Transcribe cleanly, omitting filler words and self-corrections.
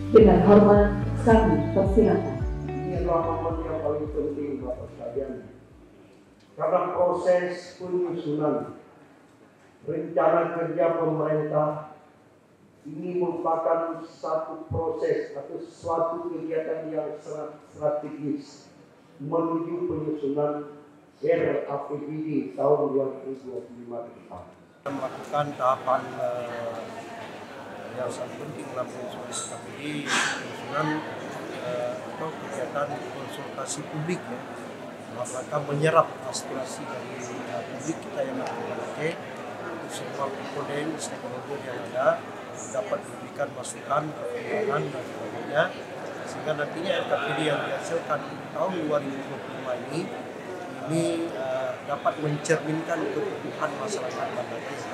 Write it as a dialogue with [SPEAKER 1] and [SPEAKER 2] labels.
[SPEAKER 1] Dengan hormat kami persilakan.
[SPEAKER 2] Ini adalah momen yang paling penting Bapak sekalian. Karena proses penyusunan rencana kerja pemerintah ini merupakan satu proses atau suatu kegiatan yang sangat strategis menuju penyusunan RAPBD tahun 2025 ke depan. Kita melakukan tahapan yang sangat penting dalam penyusunan RAPBD, penyusunan atau kegiatan konsultasi publik ya, dalam menyerap aspirasi dari publik kita yang berbagai semua komponen stakeholder yang ada dapat memberikan masukan, perkembangan dan sebagainya, sehingga nantinya RKPD yang dihasilkan tahun 2025 ini dapat mencerminkan kebutuhan masyarakat Banda Aceh.